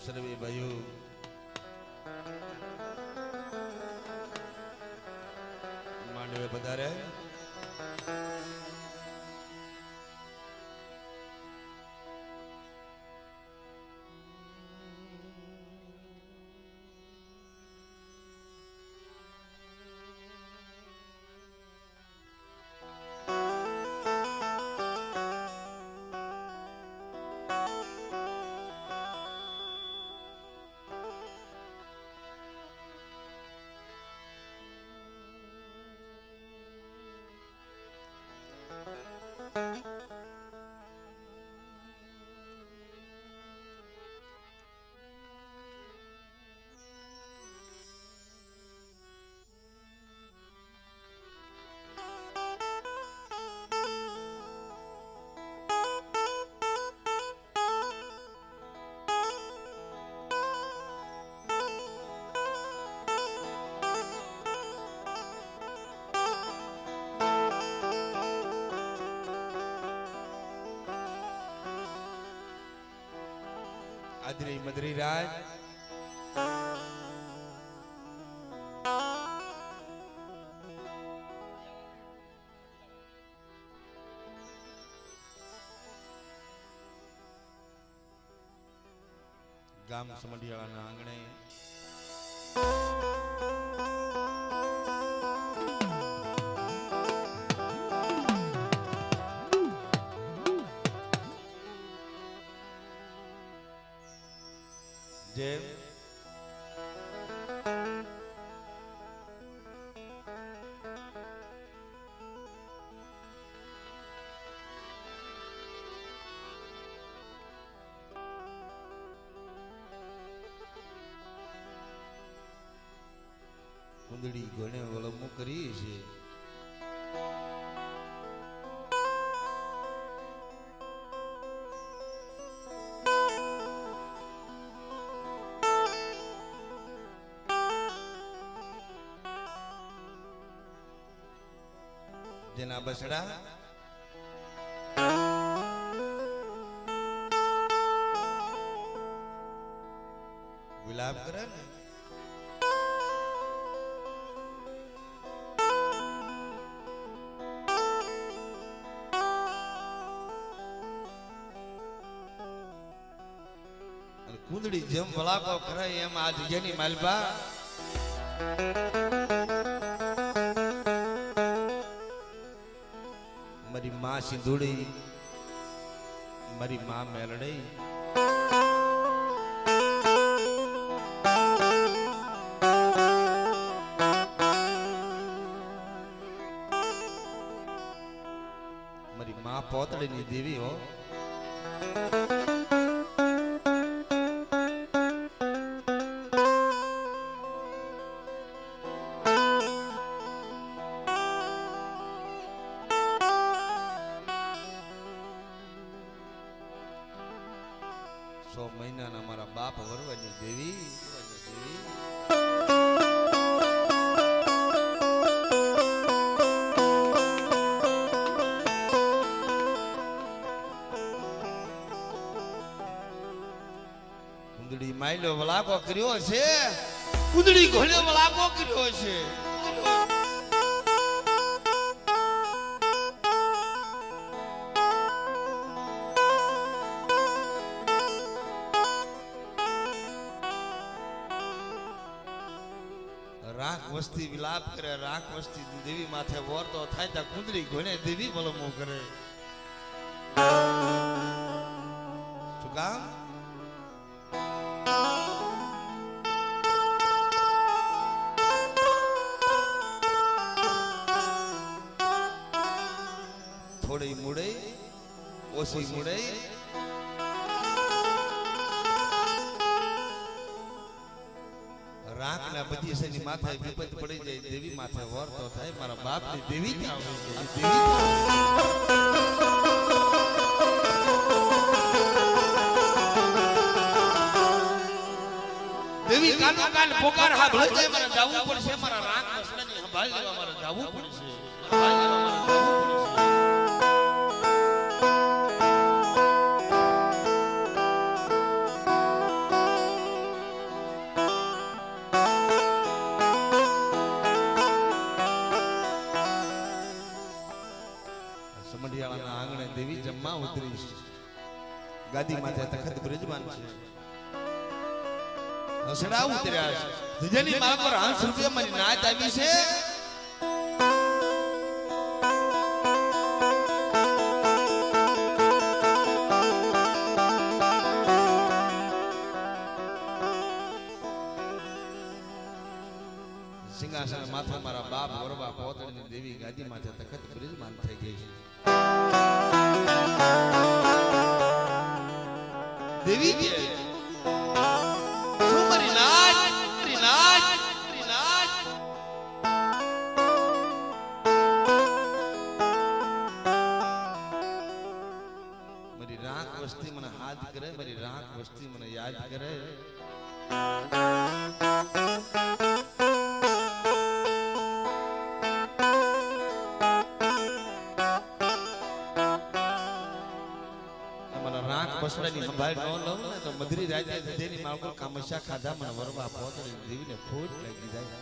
સર્વે ભાઈઓ માંડવે પધારે. આદરી મદરી રાજ ગામ સમઢિયાળાના આંગણે જેમ કુંદડી ઘણે વલમો કરી છે. જેના બસડા વિલાપ કરે ને કુંદડી જેમ વલાપો કરે એમ આ જગ્યાની માલબા મારી માં સિંધુડી મારી માં મેલડી મારી માં પોતળીની દેવી હો. સો મહિનાના મારા બાપ વરવાની દેવી કુંદડી માયલો વલાકો કર્યો છે. કુંદડી ઘોડે વલાકો કર્યો છે. રાખ વસ્તી વિલાપ કરે, રાખ વસ્તી દેવી માથે વરતો થાય ત્યાં કુંદડી ઘોડે દેવી વલમો કરે. શું કામ? થોડી મુડે ઓછી મુડે રાખ ના બધી સની માથે વિપત પડી જાય દેવી માથે વરતો થાય. મારા બાપ ની દેવી ક્યાં હોય? દેવી કાનો કાન પોકાર હા ભલે જાય મારા જાવું પડશે. મારા રાખ મસલાની સંભાળ લેવા મારા જાવું પડશે. સમઢિયાળાના આંગણે દેવી જમવા ઉતરી છે. ગાદી માથે તખત બિરાજમાન છે. હસડા ઉતર્યા છે. ધજની માળ પર હંસ રૂપે મારી નાચ આવી છે. સિંહાસન માથે મારા બાપ વરવા પોતળની દેવી ગાદી માથે તખત બિરાજમાન થઈ ગઈ છે. દેવી કે શું મારી નાચ મારી નાચ મારી નાચ મારી રાખ વસ્તી મને હાથ કરે, મારી રાખ વસ્તી મને યાદ કરે. બસડાની સંભાળ ન લઉં ને તો મધરી રાતે જેની માળ પર કામસ્યા ખાધા મને વરવા પોતળી દેવીને ખોટ લાગી જાય.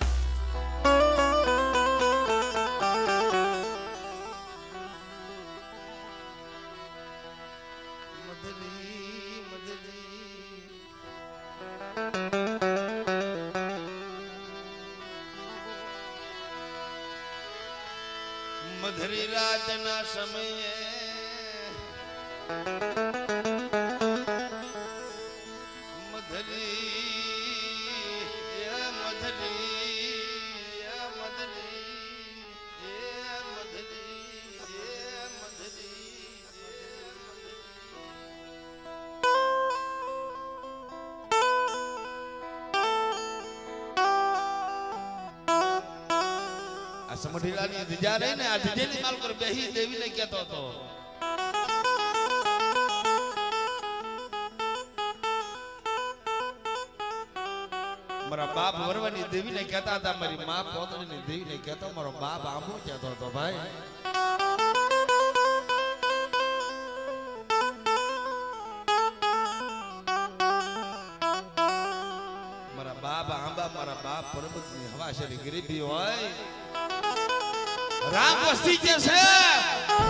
મધરી રાતના સમયે સમઢિયાળાની ધજા રહી ને આ ધજેની માલ પર બેહી દેવીને કહેતો હતો મારા બાપ વરવાની દેવીને કહેતા હતા, મારી માં પોતળીની દેવીને કહેતો મારો બાપ આંબો કહેતો હતો. ભાઈ મારા બાપ આંબા મારા બાપ પર્વતની હવા છે ગરીબી હોય રામ વસ્તી જે છે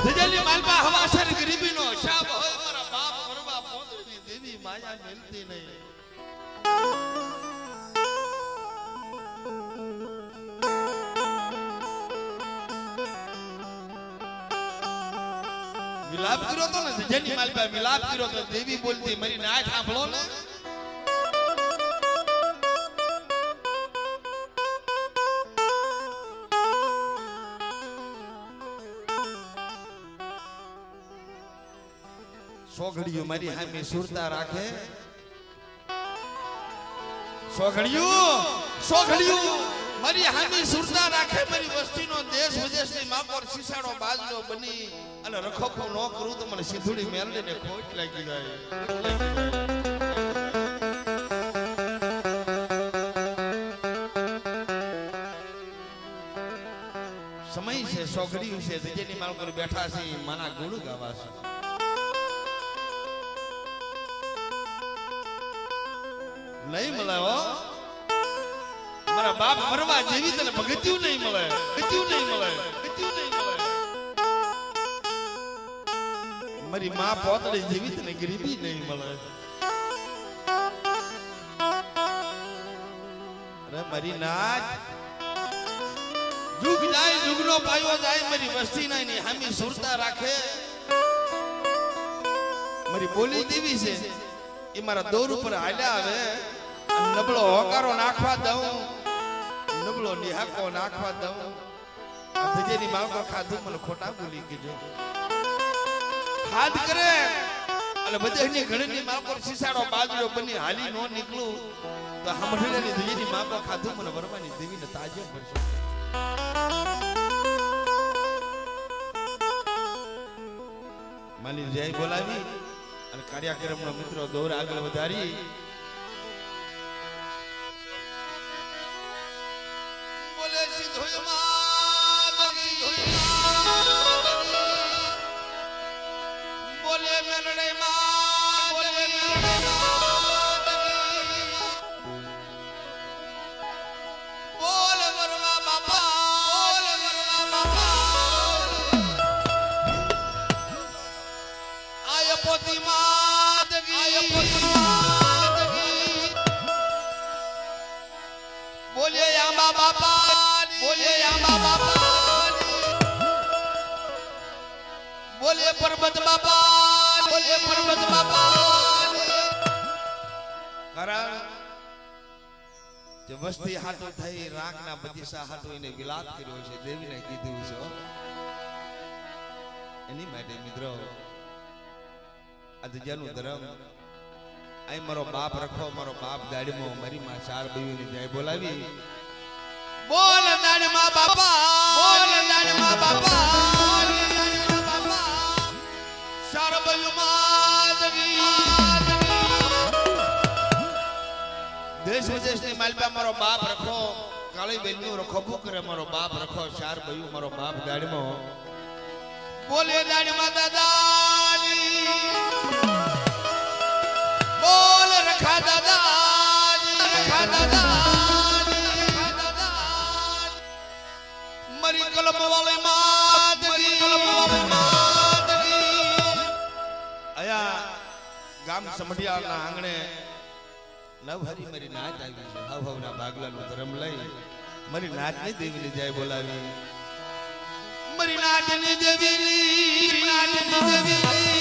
ધજેલી માલપા હવા છે ગરીબી નો શાપ હોય મારા બાપ વરવા પોતળીની દેવી માયા મેલતી નહીં. વિલાપ કર્યો તો ને જેની માલપા વિલાપ કર્યો તો દેવી બોલતી મારી નાચ સાંભળો ને. સોઘડિયું મારી હામી સુરતા રાખે, સોઘડિયું મારી હામી સુરતા રાખે, મારી વસ્તીનો દેશ વિદેશની માપોર શીશાડો બાજલો બની અને રખોખો ન કરું તો મને સીધુડી મેલડીને ખોટ લાગી જાય. સમય છે સોઘડિયું છે જેની માલ પર બેઠા છે માના ગુણ ગાવા છે. નહીં મળે હો મારા બાપ મરવા જેવી તને ભગત્યું નહીં મળે, ભગત્યું નહીં મળે, ભગત્યું નહીં મળે. મારી માં પોતળી જેવી તને ગરીબી નહીં મળે. અરે મારી નાચ જુગ જાય જુગનો પાયો જાય મારી વસ્તી ના ની હામી સુરતા રાખે. મારી બોલી દેવી છે એ મારા દોર ઉપર હાલ્યા આવે નબળો હોકારો નાખવા દઉં, નબળો નિહાકો નાખવા દઉં. ધજેની માળકો ખાધું મને ખોટા બોલી કીધો હાથ કરે અને બધાની ઘણીની માળકો શીશાડો બાજરો બની હાલી નો નીકળું તો સાંભળેલી ધજેની માળકો ખાધું મને વરવાની દેવીને તાજો પડશે. માલી જય બોલાવી અને કાર્યક્રમનો મિત્રો દોર આગળ વધારી બોલે બોલે મેલડે બોલ વરવા બાપા, બોલ વરવા બાપા. પોતી માદગી બોલે આંબા બાપા બોલે આંબા બાપા બોલે પર્વત બાપા બોલે પર્વત બાપા કારણ જે વસ્તી હાટો થઈ રાગના બગીચા હાટો એને વિલાપ કર્યો છે દેવીને કીધું છે એની માટે મિત્રો આ જગ્યાનું ધર્મ અહીં મારો બાપ રખો મારો બાપ ગાડીમાં મારી માં ચાર બયુની જાય બોલાવી બોલ દાડમાં બાપા બોલ દાડમાં બાપા ચાર બયુમાં દેશ વિદેશની માલપા મારો બાપ રખો કાળી બેનનું રખો કરે મારો બાપ રખો ચાર બયુ મારો બાપ ગાડીમાં બોલે દાડમાં દાદાની બોલ રખા દાદાની રખા દાદાની મરી કલમ વાળી માદગી આયા ગામ સમઢિયાળના આંગણે નવહરી મારી નાચ આવી છે હાવ હાવના ભાગલાનું ધર્મ લઈ મારી નાચની દેવીની જાય બોલાવી મારી નાચની દેવીની નાચની દેવીની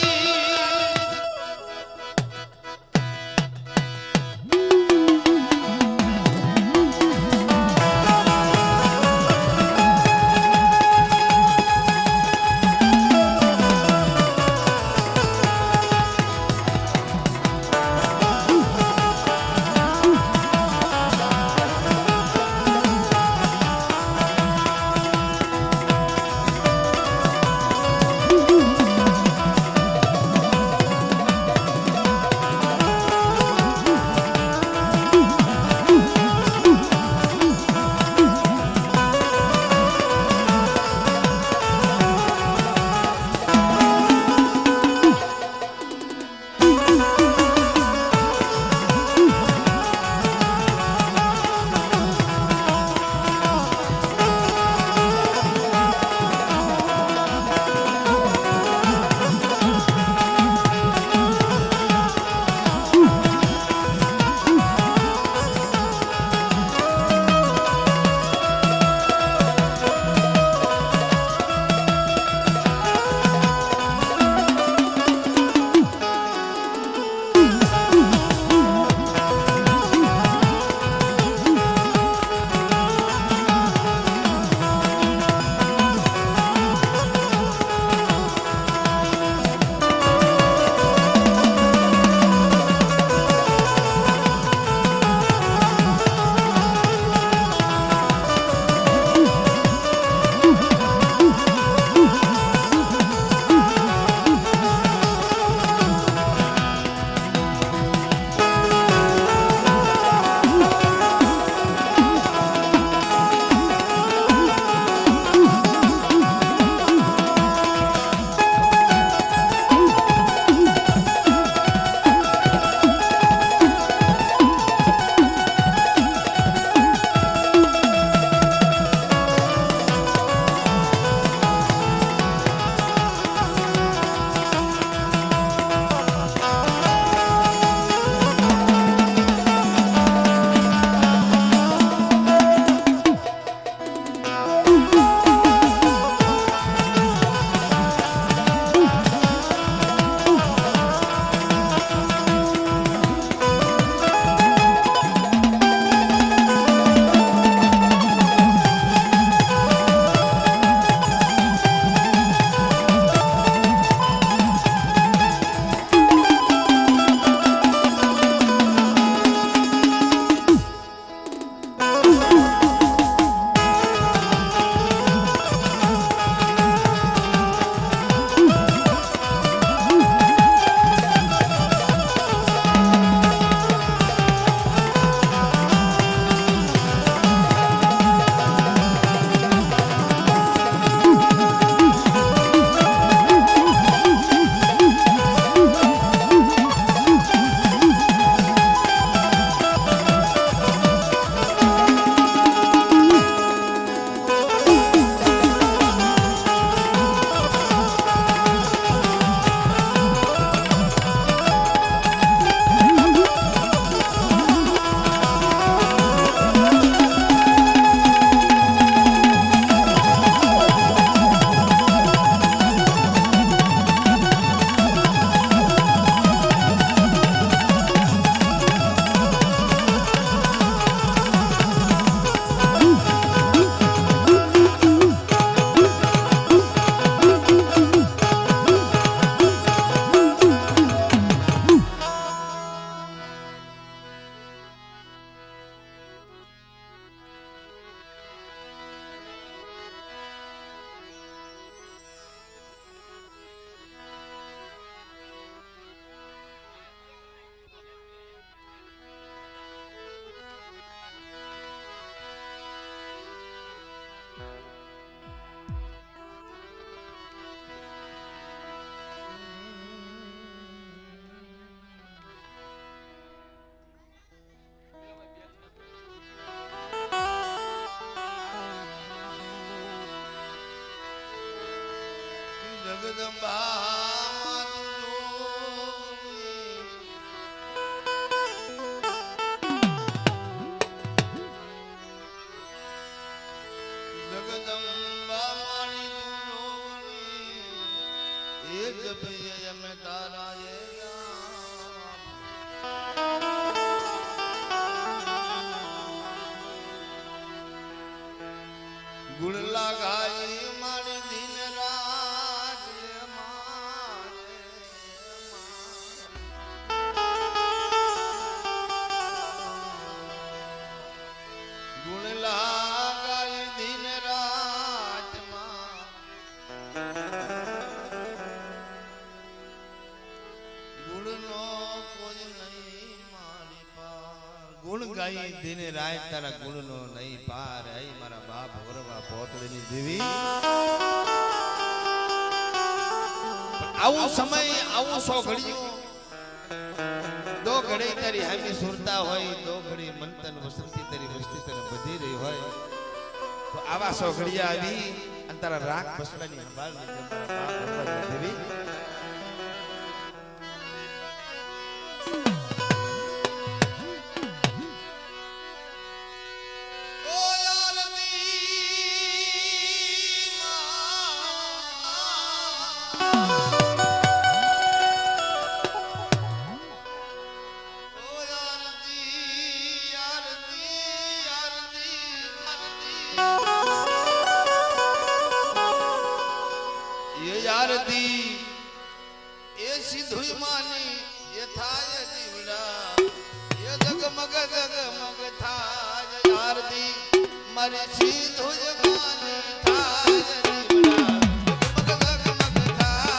જગદંબા જગદંબા મારી જોગણી એક ભૈયા અમે તારા ગુણ લાગાઈ મારી દિન રાત ગુણ લાગાઈ દિન રાત ગુણ નો કોઈ નહીં મારી પાર ગુણ ગાઈ દિન રાત તારા ગુણ નો નહીં પાર હે મારા બાપ વરવા પોતળીની દેવી આવું સમય આવું સો ઘડિયું દો ઘડી તારી હામી સુરતા હોય દો ઘડી મંતન વસંતી તારી વસ્તી તને બધી રહી હોય તો આવા સો ઘડિયા આવી અને તારા રાગ બસડાની સંભાળ લીધે તારા બાપ વરવા દેવી આરતી એ સિદ્ધુય માની એ થાય જીવડા એ જગમગ જગમગ થાય આરતી મારી સિદ્ધુય માની થાય જીવડા જગમગ જગમગ થાય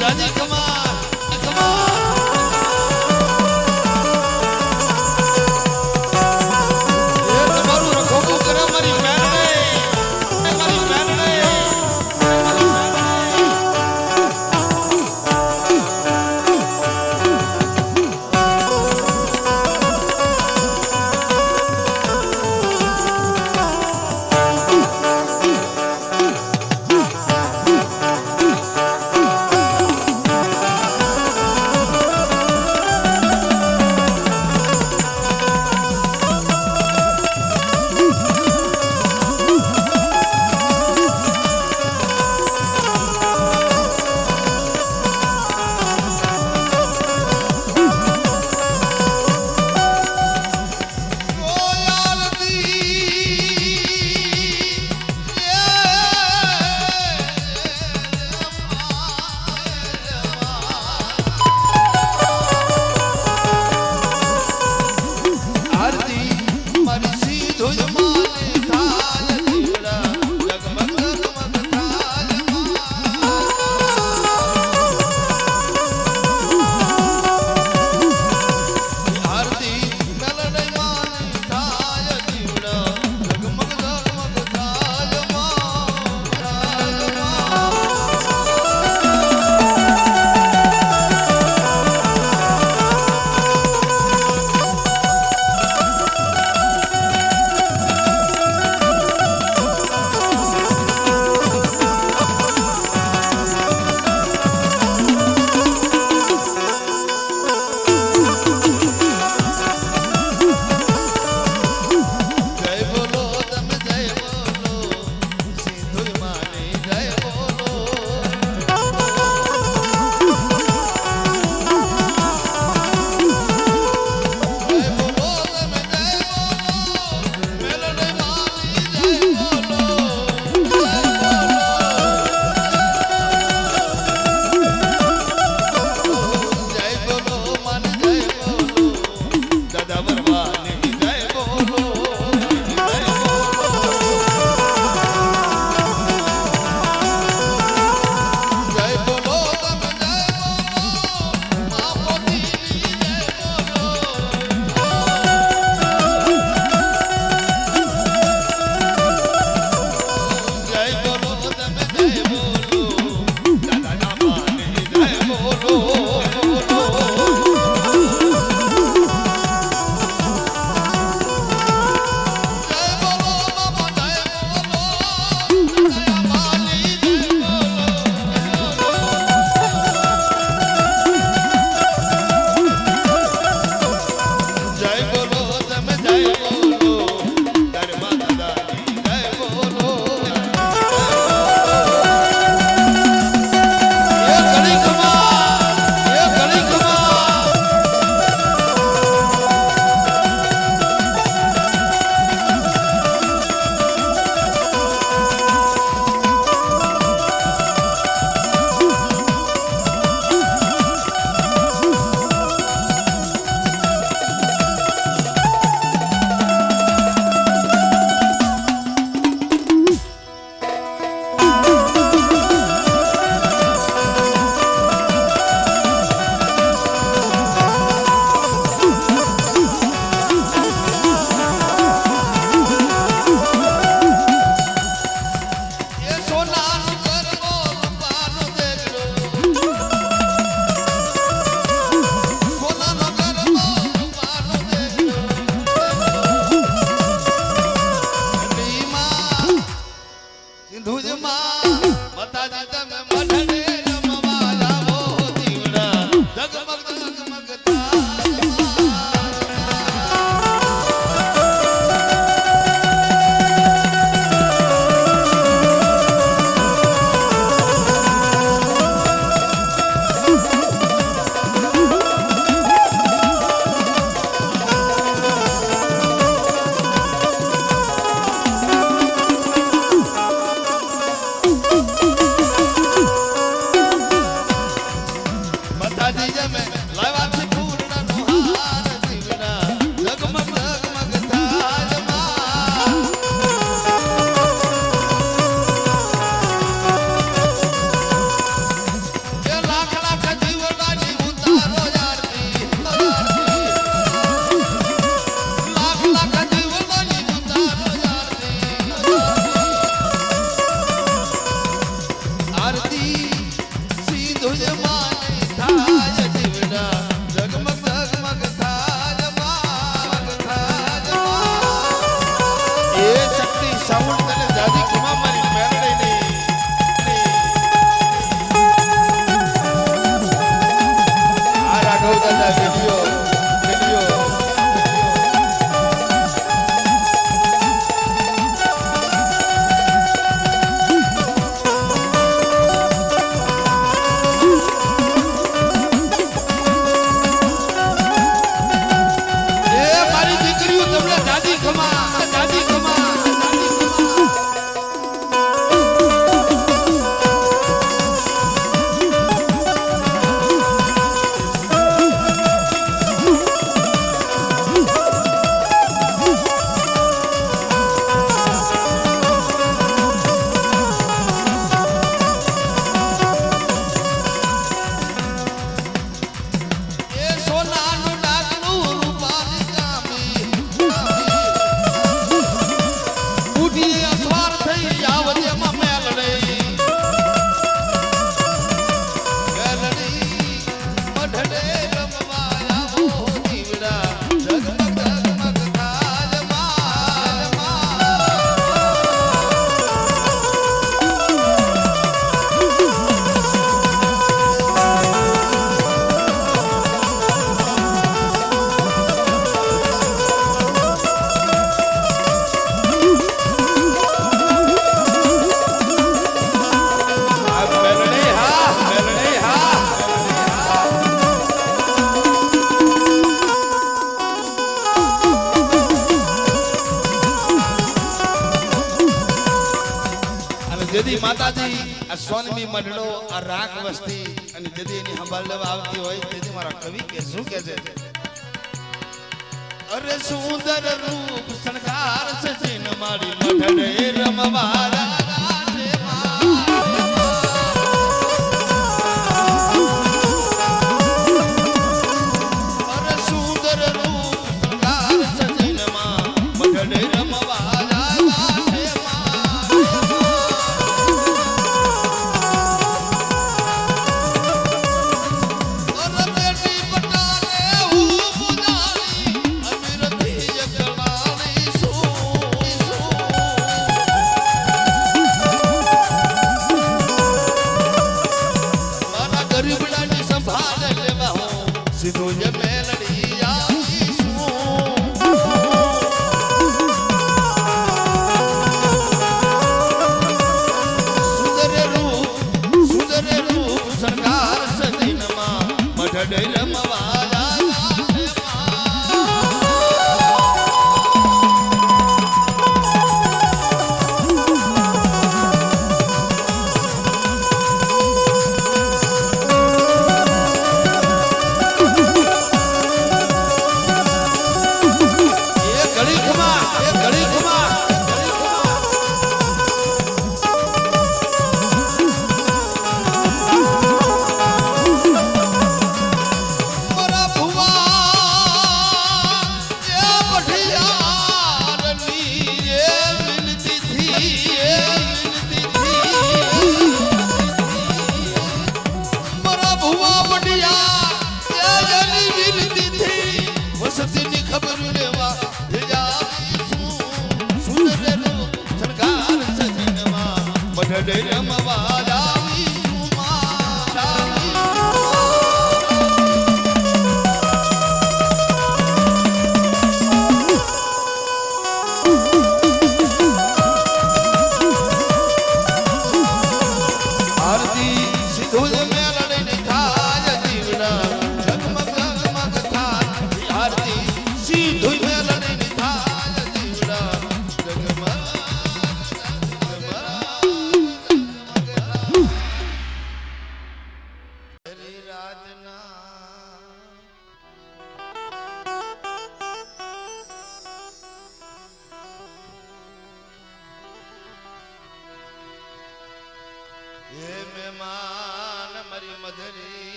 દાદી કમાલ કમાલ એ તમારું રખોપું કરે મારી મેરડે મારી મેરડે जदी माताजी आ सोनमी मंडलो आ राख वस्ती અને જદી એની સંભાળ લેવા આવતી હોય તેથી મારા કવિ કે શું કહે છે અરે સુંદર રૂપ શણગાર સજીન મારી મઢડે રમવારા અરે સુંદર રૂપ શણગાર સજીન માં મઢડે રમવારા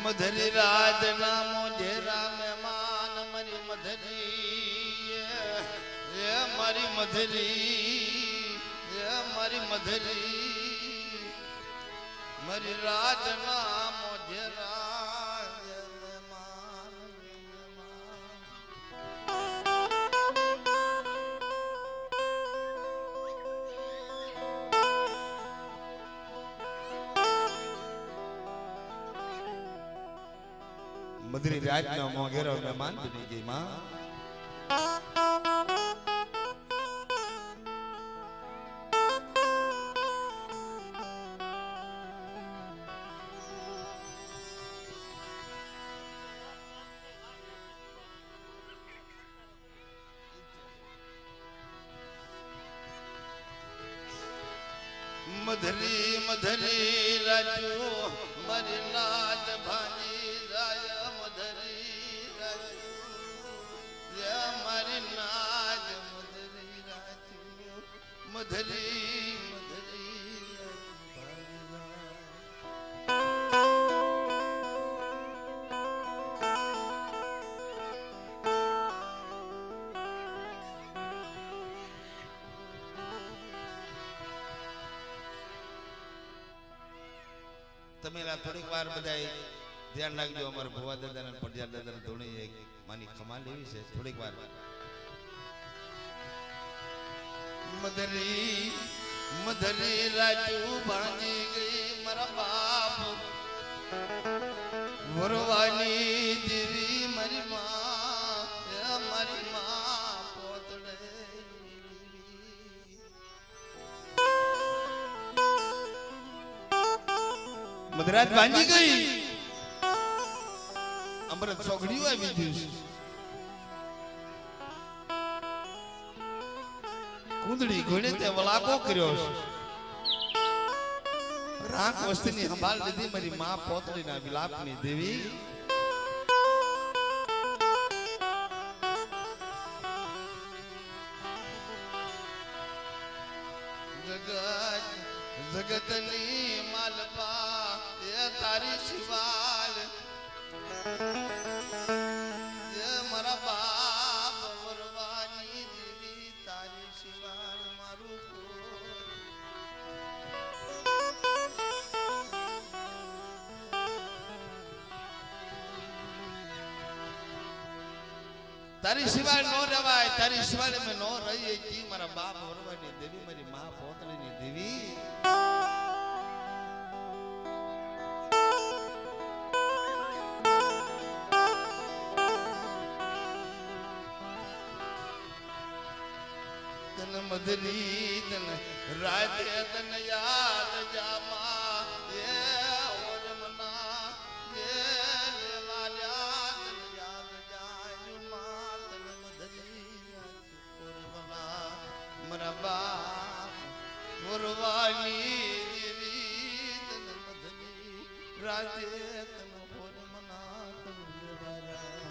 મધરી રાજ નામો જેરા મહેમાન મારી મધરી એ મારી મધરી એ મારી મધરી મારી રાજ નામો જેરા મહેમાન મધરી રાતનો મોગેરો મહેમાન બની ગઈ માં મધરી મધરી રાજુ મારી લાજ ભાની રાય મધરી રાજુ મારી નાજ મધરી રાજુ મધરી મધરી તમે થોડીક વાર બધા ધ્યાન રાખજો અમારા ભુવા દાદા ને પટિયાર દાદા ને ધોણી એક માની ખમા લેવી છે થોડીક વાર મધરી મધરી રાજુ ભાંજી ગઈ મારા બાપ વરવાની દેવી મારી માં પોતડે મધરાજ ભાંજી ગઈ અમૃત ચોકડીઓ આવી ગયું કુંદડી ઘોડે તે વલાકો કર્યો છે રાખ વસ્તીની સંભાળ લીધી મારી માં પોતળીના વિલાપની દેવી જગતની માલપા એ તારી શિવાલ એ મારા બાપ વરવાની દેવી તારી શિવાલ મારું તારી શિવાલ નો રવાય તારી શિવાલ મેં નો રહી કી મારા બાપ વરવાની દેવી મારી માં પોતળીની દેવી મધરી તન રાતે તન યાદ જામા એ ઓરમના એ લેવાલ્યા તન યાદ જાય માં તન મધરી ઓરમના મરબા ઓરવાની દેવી તન મધરી રાતે તન ઓરમના તન લેવાલ્યા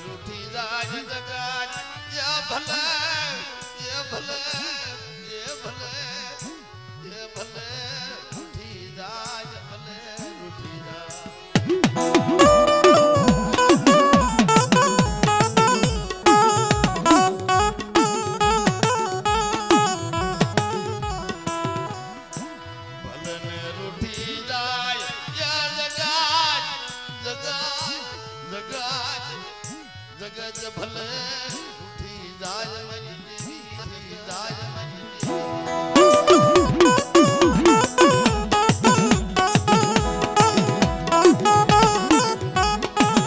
रूठी जाय जगत ये भले ये भले ये भले ये भले रूठी जाय भले रूठी जाय जगत भले उठी जाय मरी देवी उठी जाय मरी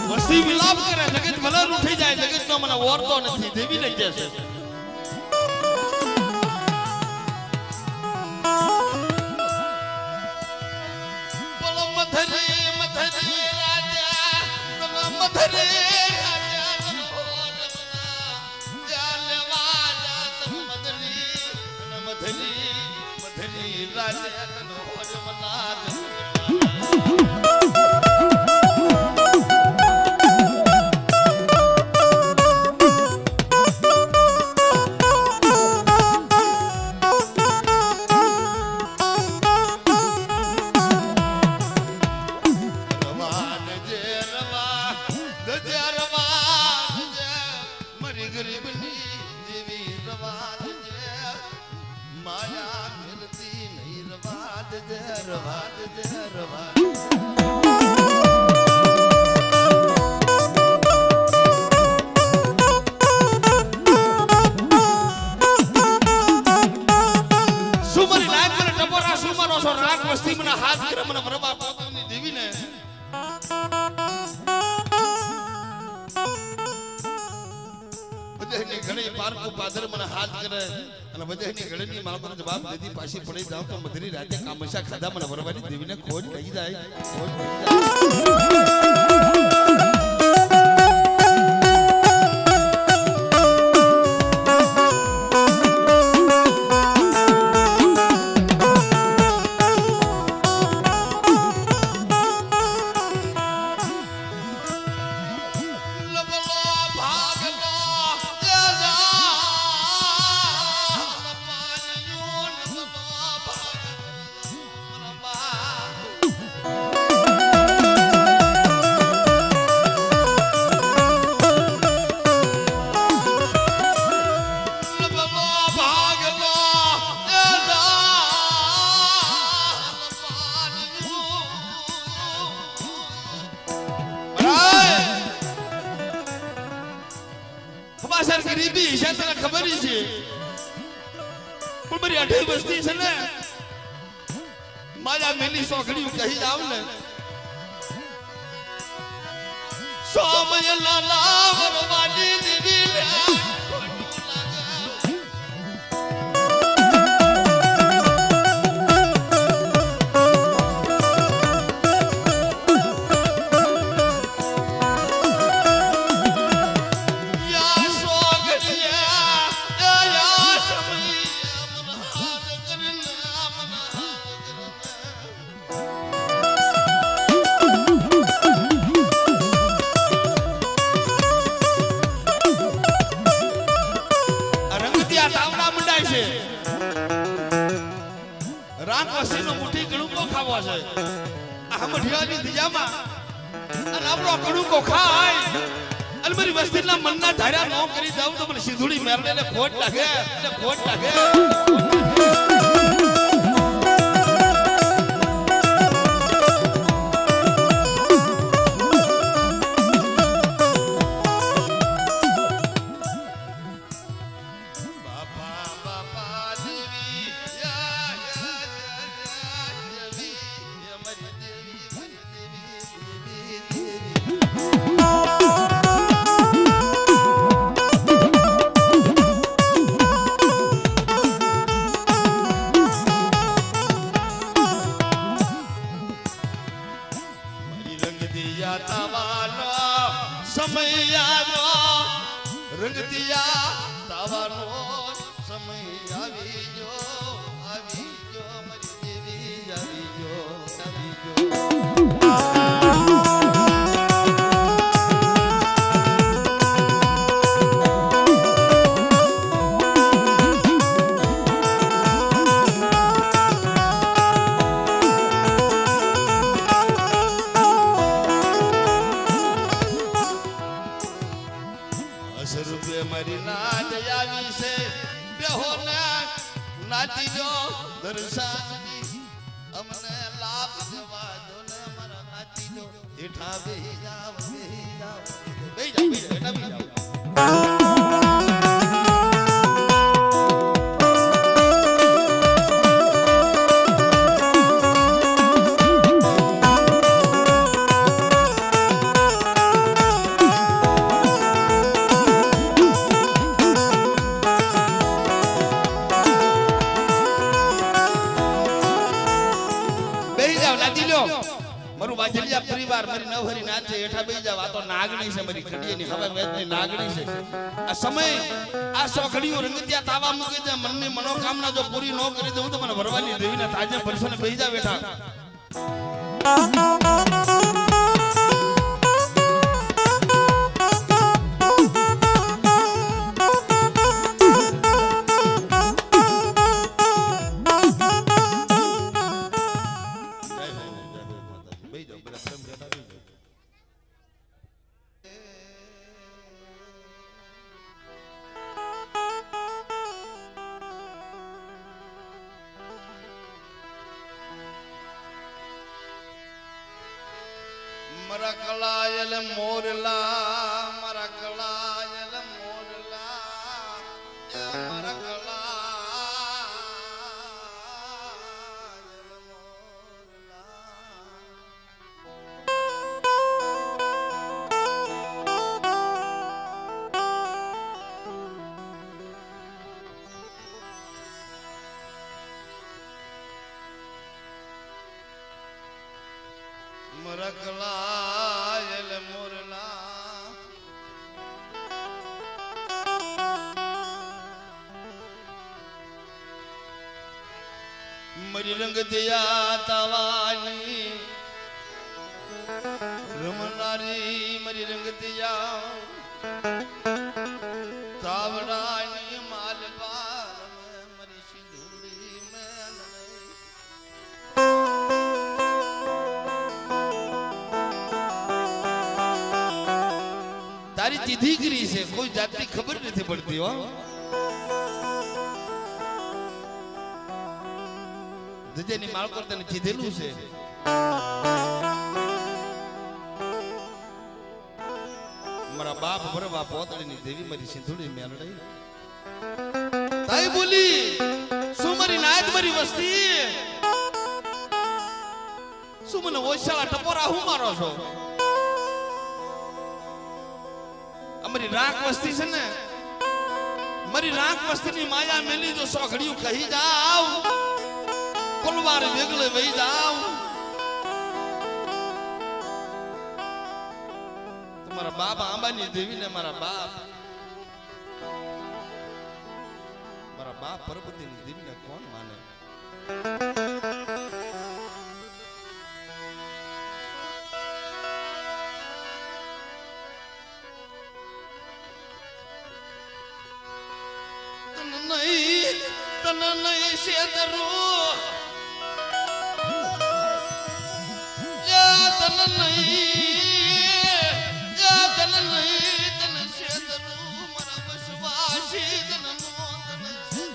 वसी विलाप करे जगत भले उठी जाए जगत नो मने और तो नहीं देवी लग जैसे बोलो मधरे मधरे राजा बोलो मधरे जवाब दे पासी पड़े जाओ तो मधुरी राते कामशा खादा मन बरवानी देवी ने खोज नहीं जाए खोज नहीं जाए गरीबी है तने खबर ही छे पण बरी अठे वस्ती छे ने माया मेली सोखड़ी कही जाव ने सोमय लाला वरवानी देवी ने मन ना धारा नो करी जाऊ तो मन सिधुड़ी मेरने ने खोट लागे रंग दिया तावानो समय आवी जो मरी देवी आवी जो હેઠા બેહી જાવ બેહી જાવ હેઠા બેહી જાવ परिवार मरी नवहरी नाच है एठा बेही जाव आ तो नागणी से मरी खड़िये ની હવે મેચની નાગણી છે આ સમય આ સોખડીઓ રંગતિયા તાવા મૂકે દે મનની મનોકામના જો પૂરી ન કરી દે હું તો મને વરવાની દેવીના તાજે પરસોને બેહી જા બેઠા मरा कलायल मोरला मरा कलायल मोरला मरा कलायल मोरला मरा कलायल मोरला मरी रंग दिया तवानी रमनारी मरी रंग दिया तावड़ानी मालबार मरी सिंदूरी में तारी चीधी करी से कोई जाति खबर नहीं पड़ती हो दजेनी माल कर तने चीधेलू से मारा बाप बरे बाप पोतड़ी नी देवी मरी सिंधुड़ी में लड़ाई ताई बोली सुमरी नायत मरी वस्ती सुमन ओशाला टपोरा हूं मारो छो मरी राख वस्ती से ने मरी राख वस्ती नी माया मेली जो सोखड़ियों कही जाओ कुलवार वेगले वही जाओ तुम्हारा बाप आंबानी देवी ने मारा बाप परबती नी देवी ने कौन माने तन नहीं से दरू या तन नहीं तन से दरू मरा बसवासी तन से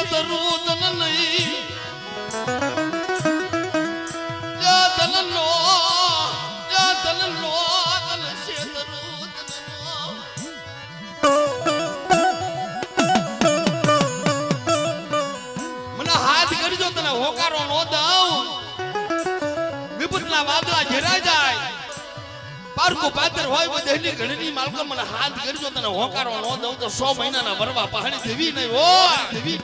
શેતરું તન નહીં મને હાથ કરજો તને હોકારો નો દઉં વિપુતના વાદળા ઘેરા જાય પારકો પાત્ર હોય બધેની ઘણી માલકો મને હાથ કરજો તને હોકારો નો દઉં તો 100 મહિનાના વરવા પહાડી દેવી નહીં ઓ દેવી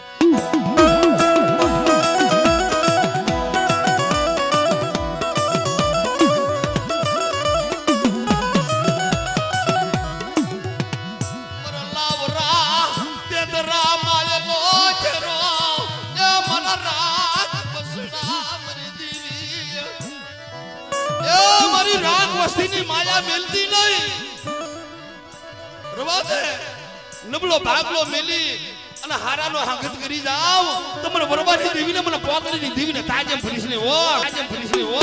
વસ્તીની માયા મિલતી નહીં રવા દે નબળો ભાગલો મેલી અને હારાનો હાંગત કરી જાવ તો મને બરબાદી દેવીને મને પોતળીની દેવીને તાજેમ ફરીસને ઓ તાજેમ ફરીસને ઓ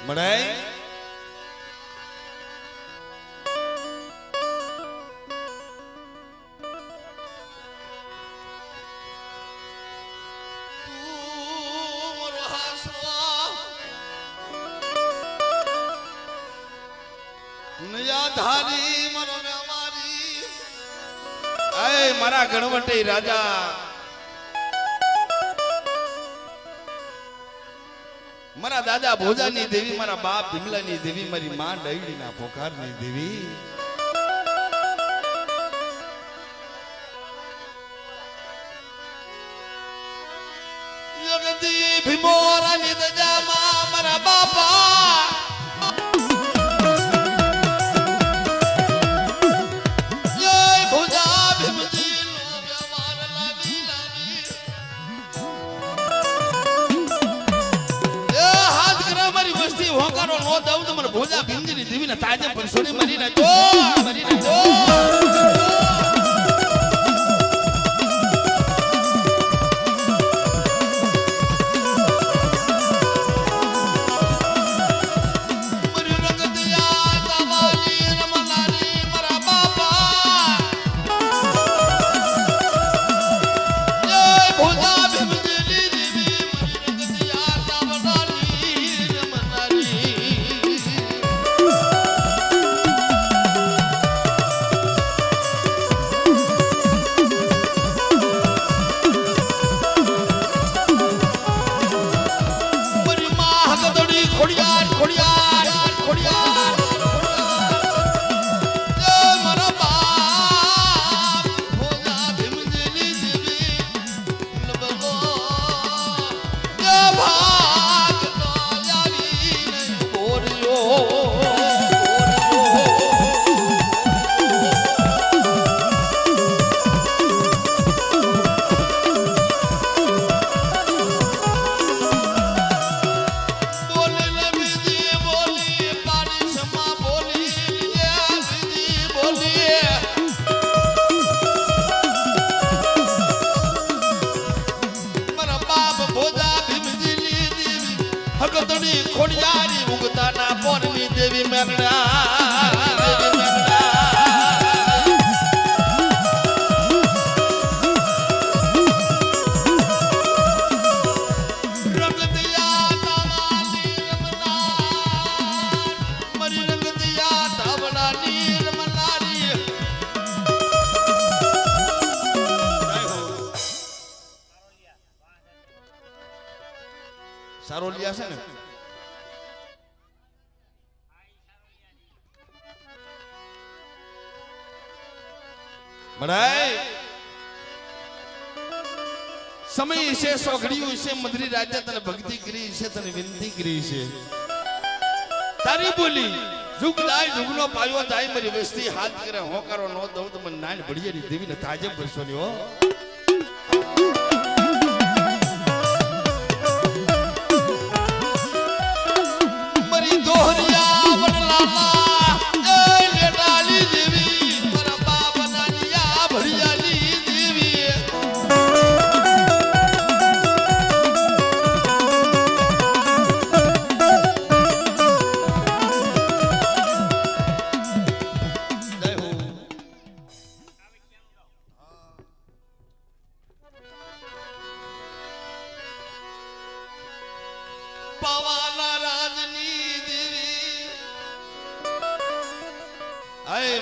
મળાય મારા ગણવટી રાજા મારા દાદા ભોજાની દેવી મારા બાપ ભીમલાની દેવી મારી માં ડૈડીના પોકારની દેવી યોગદી ભીમોરાની દજામાં મારા બાપા હોકારો નો દઉં તો મને ભોજા ભીમજીની દેવીના તાજે પણ સોની મરીને જો ખોડિયારી ઉગતાના પોરની દેવી સારોલિયા છે ને બરાય સમય છે સોગડીયું છે મધરી રાજા તને ભક્તિ કરી છે તને વિનંતી કરી છે તારી બોલી જુગ જાય જુગનો પાયો જાય મારી વસ્તી હાથ કરે હોકારો નો દઉં તો મને નાન ભડિયારી દેવીને તાજે પરસોની હો મરી દોહરિયા બનલાલા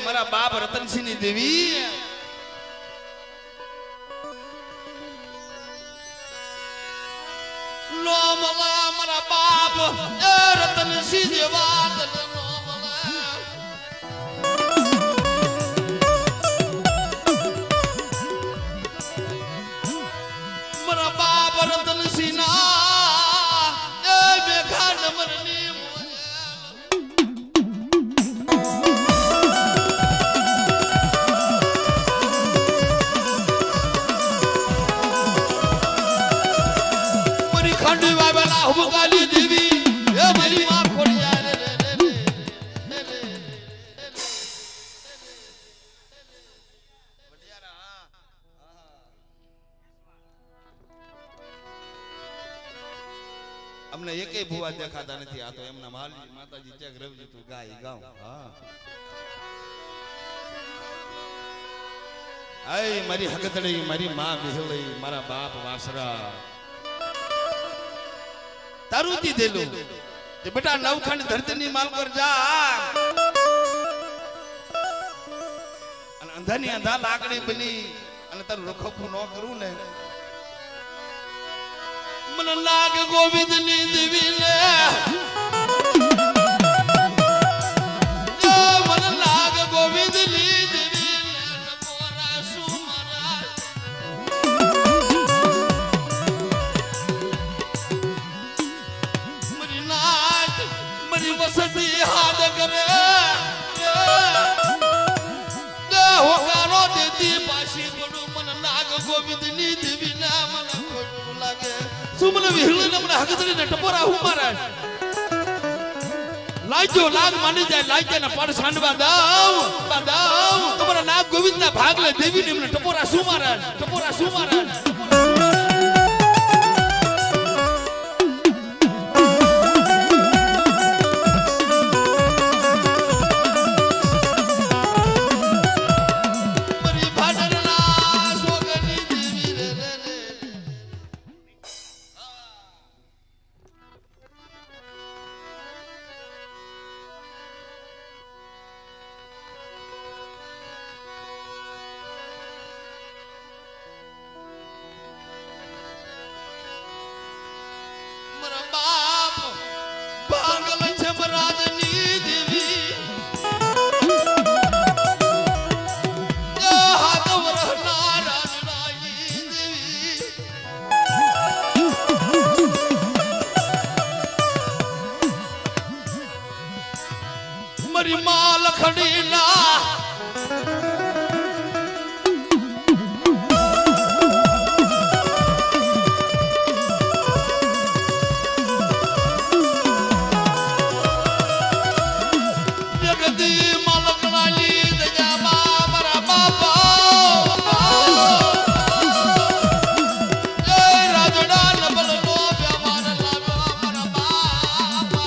મારા બાપ રતનસિંહ ની દેવી નો મલા મારા બાપ રતનસિંહ જેવા મારા બાપ રતનસિંહ ના મેઘા નમરની હુબકાલી દેવી એ મારી માં ખોડિયા રે અમને એકેય ભુવા દેખાતા નથી આ તો એમના માલી માતાજી ચેક રવજી તું ગાય ગાઉં હા આય મારી હગતડી મારી માં બિહળી મારા બાપ વાસરા તારુતી દેલું તે બેટા નવખંડ ધરતીની માલ પર જા અને અંધાની અંધા લાકડી બની અને તારું રખોપું ન કરું ને मन नाग गोविंद नी देवी ने मन नाग गोविंद नी देवी ने मोरा सुमरा मरी नाच मरी वसती हाथ करे हो गारो देती पाशी बड़ू मन नाग गोविंद नी देवी ने मन खोटू लागे सुमन विहले नमने हगतरी ने टपोरा हूं महाराज लाजो लाग मानी जाए लाजे ना पड़ सांडवा दाव तुम्हारा नाग गोविंद ना भाग ले देवी ने टपोरा सु महाराज मरी माल खड़ी ना जगदी मालक वाली दजामा मरा बाबा जय राजड़ा नबल लो व्यवहार लावा मरा बाबा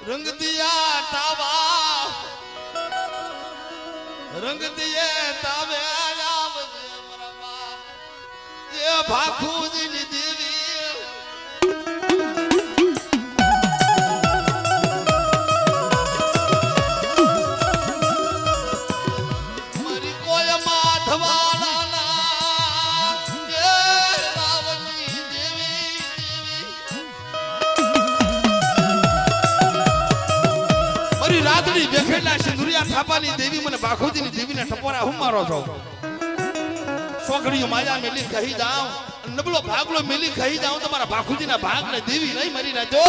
रंग दिया तावा रंग दिए तावे आयाम दे मरा बाप ये भाखूदी नी देवी मरी कोय माधवाना ना ये रावणी देवी रातड़ी बेखेला सिंदुरिया थापानी देवी मने बाखोदीनी देवी ने टपोरा हूं मारो छो सोकड़ियो माया मेली कही जाऊं नबलो भागलो मेली कही जाऊं तुम्हारा बाखोदी ना भाग ले देवी नहीं मरी ना जो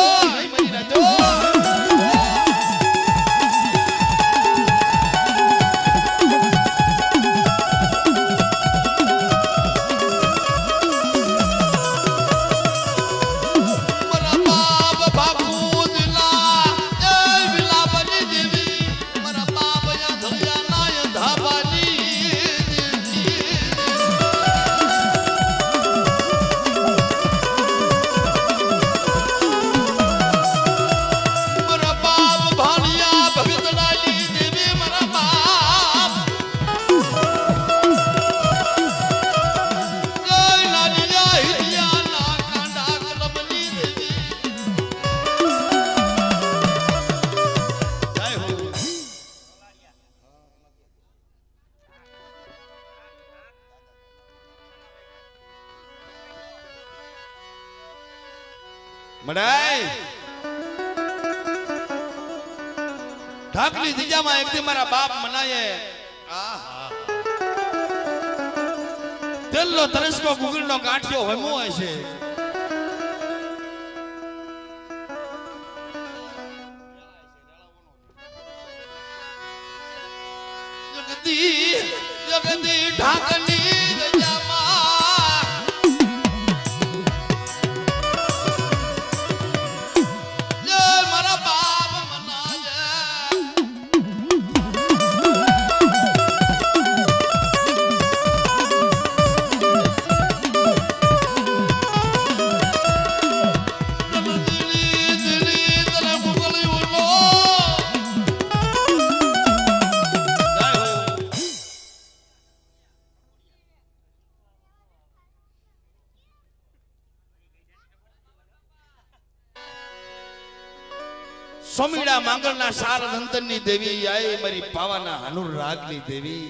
मडाई ढाकली दिजा में एक दिन मारा बाप मनाए दिल लो तरस को गुगल नो गांठियो हेमो है जगदी જગદી ઢાકની રજામાં જય મારા બાપ મનાજે સોમીડા માંગલના સાર ધંતનની દેવી આય મારી પાવાના અનુરાગની દેવી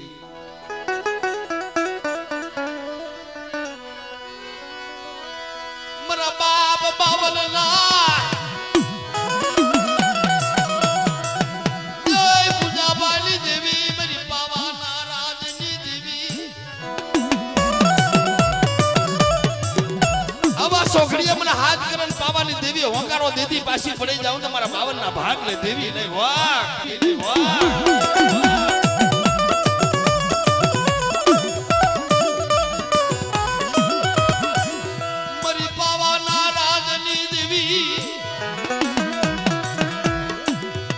મારા બાપ બાવલના જય પૂજાવાલી દેવી મારી પાવાના રાજની દેવી આવા સોખડીએ મને હાથ કરન પાવાની દેવી હોંકારો દેતી પાછી પડી જાઉં તો મારા બાવનના ભાગ લે દેવી નહીં વાહ નહીં વાહ મારી પાવાના રાજની દેવી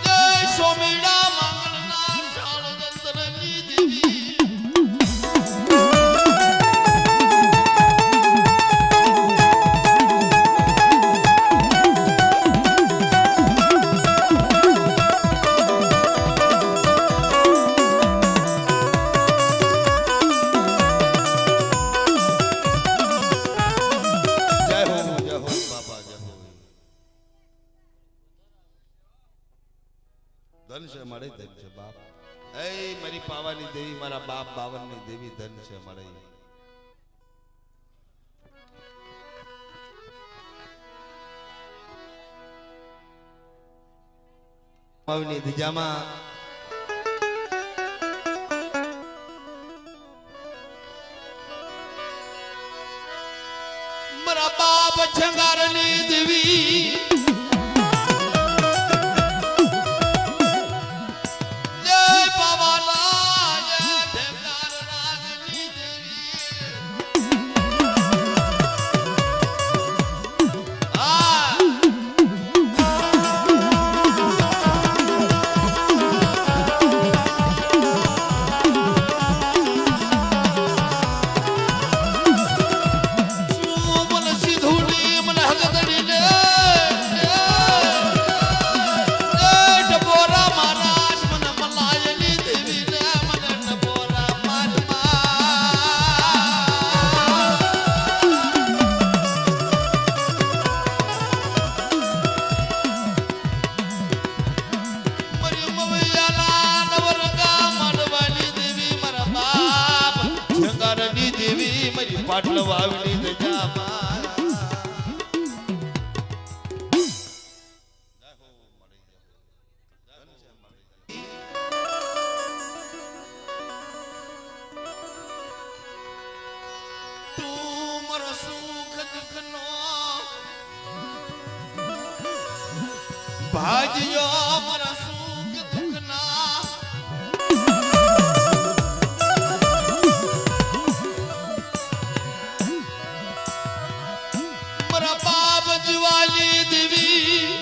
જય સોમીડા મંગલના શાળગંતરની દેવી ધન છે મળે ધન છે બાપ એ મારી પાવાની દેવી મારા બાપ બાવનની દેવી ધન છે મળે પાવની દિજામાં મારા બાપ છંગારની દેવી પાટલ વાવલી દજામાં તું મારો સુખ દુઃખનો ભાજ્યો મારા સુખ દુઃખના વાલી દેવી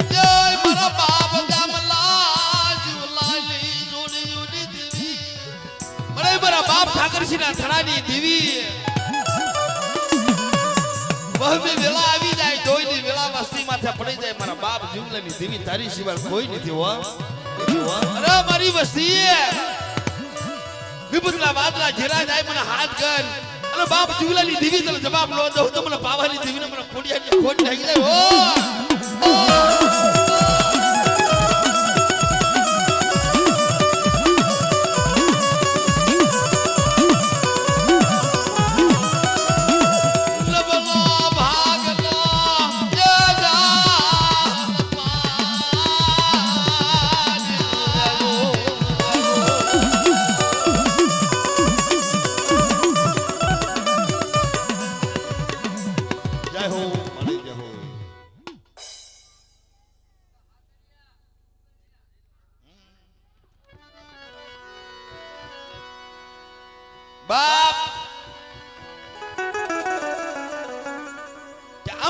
જય મારા બાપ ગામલા જુલાલી જોડી જોડી દેવી બરે મારા બાપ ઠાકરસિંહના થડાની દેવી બહમે વેલા આવી જાય દોઈની વેલા વસ્તી માથે પડી જાય મારા બાપ જુલાની દેવી તારી સિવાય કોઈ નથી હો અરે મારી વસ્તી વિભૂતના વાદળા ઘેરા જાય મને હાથ કર અરે બાપ જુગલાની દેવી તને જવાબ નો દઉં તો મને પાવાની દેવીને મને ખોડિયાની ખોટ લાગી જાય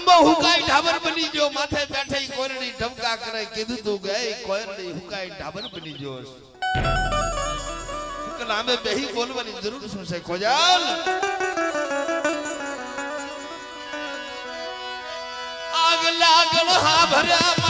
અંબો હુકાઈ ઢાબર બની જો માથે બેઠે કોયરડી ઢમકા કરે કીધું તું ગઈ કોયરડી હુકાઈ ઢાબર બની જો કે નામે બેહી બોલવાની જરૂર શું છે ખોજાલ આગ લાગણ હા ભર્યા